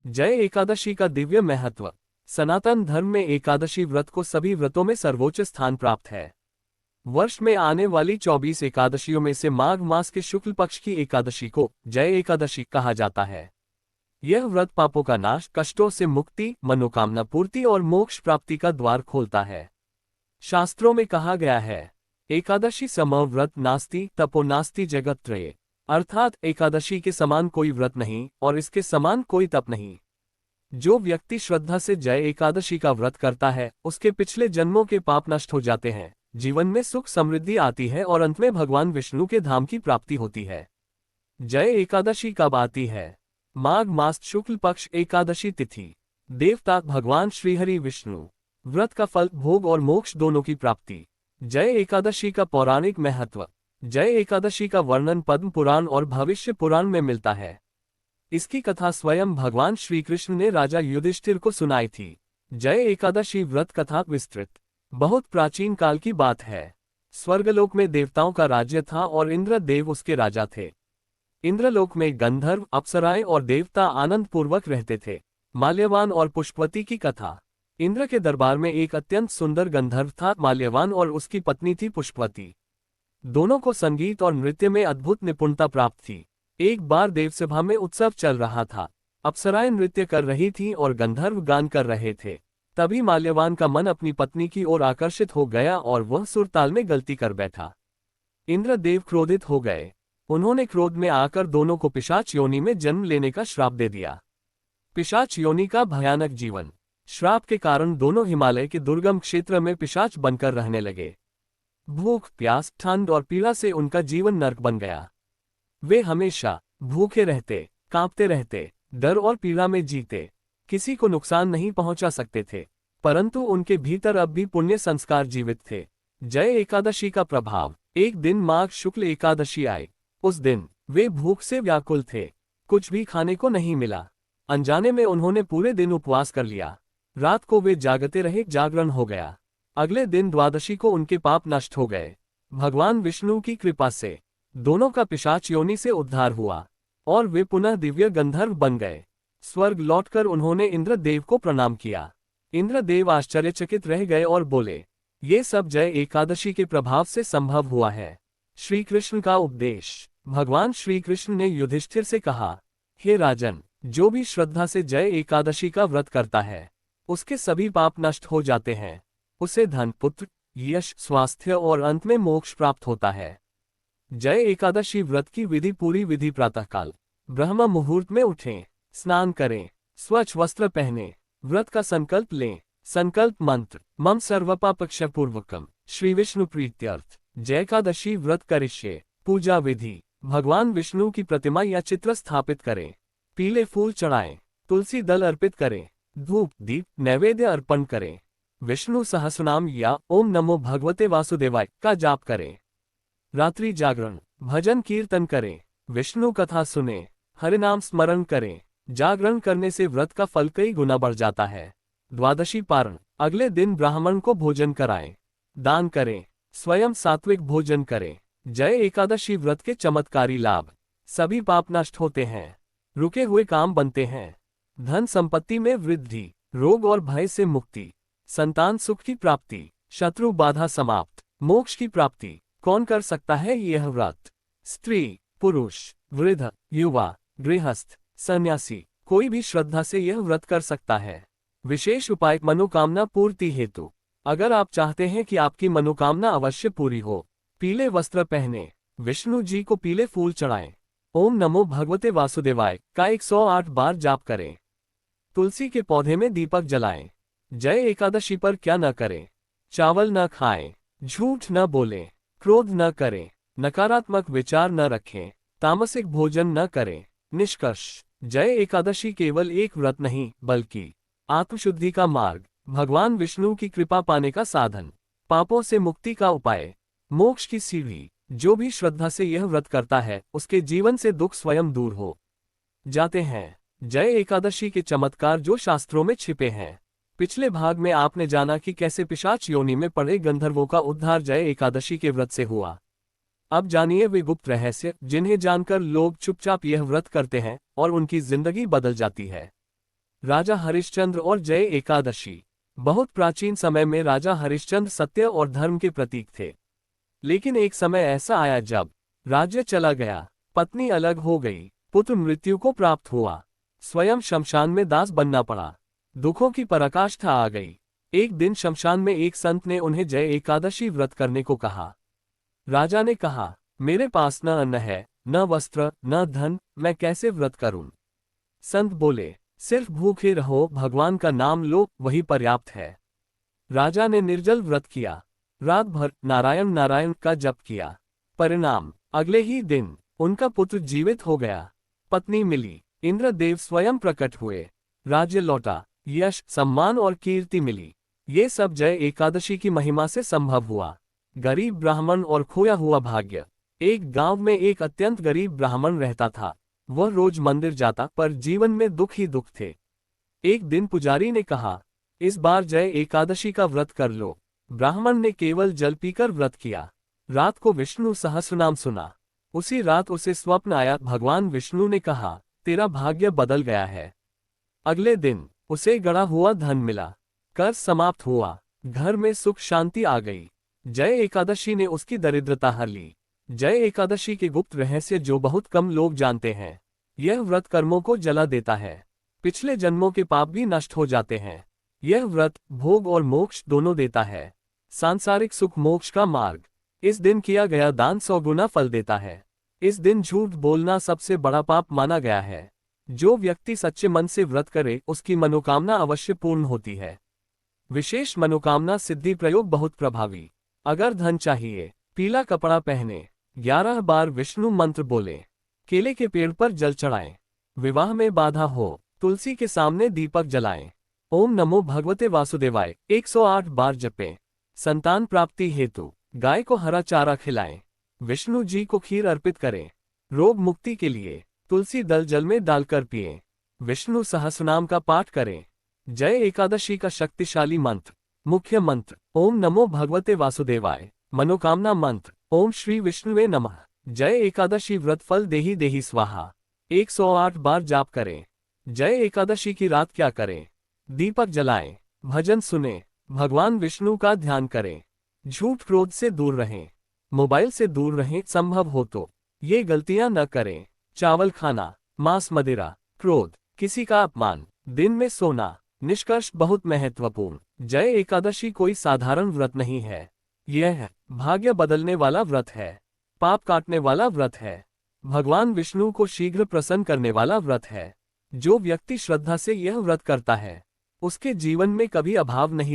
जय एकादशी का दिव्य महत्व। सनातन धर्म में एकादशी व्रत को सभी व्रतों में सर्वोच्च स्थान प्राप्त है। वर्ष में आने वाली 24 एकादशियों में से माघ मास के शुक्ल पक्ष की एकादशी को जय एकादशी कहा जाता है। यह व्रत पापों का नाश, कष्टों से मुक्ति, मनोकामना पूर्ति और मोक्ष प्राप्ति का द्वार खोलता है। शास्त्रों में कहा गया है, एकादशी समः व्रत नास्ति तपो नास्ति जगत्त्रये, अर्थात एकादशी के समान कोई व्रत नहीं और इसके समान कोई तप नहीं। जो व्यक्ति श्रद्धा से जय एकादशी का व्रत करता है, उसके पिछले जन्मों के पाप नष्ट हो जाते हैं, जीवन में सुख समृद्धि आती है और अंत में भगवान विष्णु के धाम की प्राप्ति होती है। जय एकादशी कब आती है? माघ मास शुक्ल पक्ष एकादशी तिथि। देवता भगवान श्रीहरि विष्णु। व्रत का फल भोग और मोक्ष दोनों की प्राप्ति। जय एकादशी का पौराणिक महत्व। जय एकादशी का वर्णन पद्म पुराण और भविष्य पुराण में मिलता है। इसकी कथा स्वयं भगवान श्री कृष्ण ने राजा युधिष्ठिर को सुनाई थी। जय एकादशी व्रत कथा विस्तृत बहुत प्राचीन काल की बात है। स्वर्गलोक में देवताओं का राज्य था और इंद्र देव उसके राजा थे। इंद्रलोक में गंधर्व, अप्सराएं और देवता आनंद पूर्वक रहते थे। माल्यवान और पुष्पवती की कथा। इंद्र के दरबार में एक अत्यंत सुंदर गंधर्व था माल्यवान और उसकी पत्नी थी पुष्पवती। दोनों को संगीत और नृत्य में अद्भुत निपुणता प्राप्त थी। एक बार देवसभा में उत्सव चल रहा था। अप्सराएं नृत्य कर रही थीं और गंधर्व गान कर रहे थे। तभी माल्यवान का मन अपनी पत्नी की ओर आकर्षित हो गया और वह सुरताल में गलती कर बैठा। इंद्रदेव क्रोधित हो गए। उन्होंने क्रोध में आकर दोनों को पिशाच योनि में जन्म लेने का श्राप दे दिया। पिशाच योनि का भयानक जीवन। श्राप के कारण दोनों हिमालय के दुर्गम क्षेत्र में पिशाच बनकर रहने लगे। भूख, प्यास, ठंड और पीड़ा से उनका जीवन नर्क बन गया। वे हमेशा भूखे रहते, कांपते रहते, डर और पीड़ा में जीते। किसी को नुकसान नहीं पहुंचा सकते थे, परंतु उनके भीतर अब भी पुण्य संस्कार जीवित थे। जय एकादशी का प्रभाव। एक दिन माघ शुक्ल एकादशी आई। उस दिन वे भूख से व्याकुल थे। कुछ भी खाने को नहीं मिला। अनजाने में उन्होंने पूरे दिन उपवास कर लिया। रात को वे जागते रहे, जागरण हो गया। अगले दिन द्वादशी को उनके पाप नष्ट हो गए। भगवान विष्णु की कृपा से दोनों का पिशाच योनि से उद्धार हुआ और वे पुनः दिव्य गंधर्व बन गए। स्वर्ग लौटकर उन्होंने इंद्रदेव को प्रणाम किया। इंद्रदेव आश्चर्यचकित रह गए और बोले, ये सब जय एकादशी के प्रभाव से संभव हुआ है। श्री कृष्ण का उपदेश। भगवान श्री कृष्ण ने युधिष्ठिर से कहा, हे राजन, जो भी श्रद्धा से जय एकादशी का व्रत करता है, उसके सभी पाप नष्ट हो जाते हैं। उसे धन, पुत्र, यश, स्वास्थ्य और अंत में मोक्ष प्राप्त होता है। जय एकादशी व्रत की विधि। पूरी विधि प्रातःकाल ब्रह्म मुहूर्त में उठें, स्नान करें, स्वच्छ वस्त्र पहने, व्रत का संकल्प लें। संकल्प मंत्र मम सर्वपापक्षयपूर्वकम श्री विष्णु प्रीत्यर्थ जय एकादशी व्रत करिष्ये। पूजा विधि। भगवान विष्णु की प्रतिमा या चित्र स्थापित करें, पीले फूल चढ़ाएं, तुलसी दल अर्पित करें, धूप दीप नैवेद्य अर्पण करें, विष्णु सहस्रनाम या ओम नमो भगवते वासुदेवाय का जाप करें। रात्रि जागरण, भजन कीर्तन करें, विष्णु कथा सुने, हरिनाम स्मरण करें। जागरण करने से व्रत का फल कई गुना बढ़ जाता है। द्वादशी पारण। अगले दिन ब्राह्मण को भोजन कराएं, दान करें, स्वयं सात्विक भोजन करें। जय एकादशी व्रत के चमत्कारी लाभ। सभी पाप नष्ट होते हैं, रुके हुए काम बनते हैं, धन संपत्ति में वृद्धि, रोग और भय से मुक्ति, संतान सुख की प्राप्ति, शत्रु बाधा समाप्त, मोक्ष की प्राप्ति। कौन कर सकता है यह व्रत? स्त्री, पुरुष, वृद्ध, युवा, गृहस्थ, सन्यासी, कोई भी श्रद्धा से यह व्रत कर सकता है। विशेष उपाय मनोकामना पूर्ति हेतु। अगर आप चाहते हैं कि आपकी मनोकामना अवश्य पूरी हो, पीले वस्त्र पहने, विष्णु जी को पीले फूल चढ़ाएं, ओम नमो भगवते वासुदेवाय का 108 बार जाप करें, तुलसी के पौधे में दीपक जलाएं। जय एकादशी पर क्या न करें? चावल न खाएं, झूठ न बोलें, क्रोध न करें, नकारात्मक विचार न रखें, तामसिक भोजन न करें। निष्कर्ष, जय एकादशी केवल एक व्रत नहीं बल्कि आत्मशुद्धि का मार्ग, भगवान विष्णु की कृपा पाने का साधन, पापों से मुक्ति का उपाय, मोक्ष की सीढ़ी। जो भी श्रद्धा से यह व्रत करता है, उसके जीवन से दुख स्वयं दूर हो जाते हैं। जय एकादशी के चमत्कार जो शास्त्रों में छिपे हैं। पिछले भाग में आपने जाना कि कैसे पिशाच योनि में पड़े गंधर्वों का उद्धार जय एकादशी के व्रत से हुआ। अब जानिए वे गुप्त रहस्य जिन्हें जानकर लोग चुपचाप यह व्रत करते हैं और उनकी जिंदगी बदल जाती है। राजा हरिश्चंद्र और जय एकादशी। बहुत प्राचीन समय में राजा हरिश्चंद्र सत्य और धर्म के प्रतीक थे। लेकिन एक समय ऐसा आया जब राज्य चला गया, पत्नी अलग हो गई, पुत्र मृत्यु को प्राप्त हुआ, स्वयं शमशान में दास बनना पड़ा। दुखों की पराकाष्ठा आ गई। एक दिन शमशान में एक संत ने उन्हें जय एकादशी व्रत करने को कहा। राजा ने कहा, मेरे पास न अन्न है, न वस्त्र, न धन, मैं कैसे व्रत करूं? संत बोले, सिर्फ भूखे रहो, भगवान का नाम लो, वही पर्याप्त है। राजा ने निर्जल व्रत किया, रात भर नारायण नारायण का जप किया। परिणाम, अगले ही दिन उनका पुत्र जीवित हो गया, पत्नी मिली, इंद्रदेव स्वयं प्रकट हुए, राज्य लौटा, यश, सम्मान और कीर्ति मिली। ये सब जय एकादशी की महिमा से संभव हुआ। गरीब ब्राह्मण और खोया हुआ भाग्य। एक गांव में एक अत्यंत गरीब ब्राह्मण रहता था। वह रोज मंदिर जाता, पर जीवन में दुख ही दुख थे। एक दिन पुजारी ने कहा, इस बार जय एकादशी का व्रत कर लो। ब्राह्मण ने केवल जल पीकर व्रत किया। रात को विष्णु सहस्रनाम सुना। उसी रात उसे स्वप्न आया। भगवान विष्णु ने कहा, तेरा भाग्य बदल गया है। अगले दिन उसे गड़ा हुआ धन मिला, कर्ज समाप्त हुआ, घर में सुख शांति आ गई। जय एकादशी ने उसकी दरिद्रता हर ली। जय एकादशी के गुप्त रहस्य जो बहुत कम लोग जानते हैं। यह व्रत कर्मों को जला देता है, पिछले जन्मों के पाप भी नष्ट हो जाते हैं। यह व्रत भोग और मोक्ष दोनों देता है, सांसारिक सुख मोक्ष का मार्ग। इस दिन किया गया दान 100 गुना फल देता है। इस दिन झूठ बोलना सबसे बड़ा पाप माना गया है। जो व्यक्ति सच्चे मन से व्रत करे, उसकी मनोकामना अवश्य पूर्ण होती है। विशेष मनोकामना सिद्धि प्रयोग बहुत प्रभावी। अगर धन चाहिए, पीला कपड़ा पहने, 11 बार विष्णु मंत्र बोले, केले के पेड़ पर जल चढ़ाएं। विवाह में बाधा हो, तुलसी के सामने दीपक जलाएं। ओम नमो भगवते वासुदेवाय 108 बार जपें। संतान प्राप्ति हेतु गाय को हरा चारा खिलाएं। विष्णु जी को खीर अर्पित करें। रोग मुक्ति के लिए तुलसी दल जल में डालकर पिएं। विष्णु सहस्रनाम का पाठ करें। जय एकादशी का शक्तिशाली मंत्र। मुख्य मंत्र ओम नमो भगवते वासुदेवाय। मनोकामना मंत्र ओम श्री विष्णुवे नमः। जय एकादशी व्रत फल देहि देहि स्वाहा। 108 बार जाप करें। जय एकादशी की रात क्या करें? दीपक जलाएं, भजन सुने, भगवान विष्णु का ध्यान करें। झूठ क्रोध से दूर रहें, मोबाइल से दूर रहें, संभव हो तो ये गलतियां न करें। चावल खाना, मांस मदिरा, क्रोध, किसी का अपमान, दिन में सोना। निष्कर्ष बहुत महत्वपूर्ण, जय एकादशी कोई साधारण व्रत नहीं है। यह भाग्य बदलने वाला व्रत है, पाप काटने वाला व्रत है, भगवान विष्णु को शीघ्र प्रसन्न करने वाला व्रत है। जो व्यक्ति श्रद्धा से यह व्रत करता है, उसके जीवन में कभी अभाव नहीं रहता।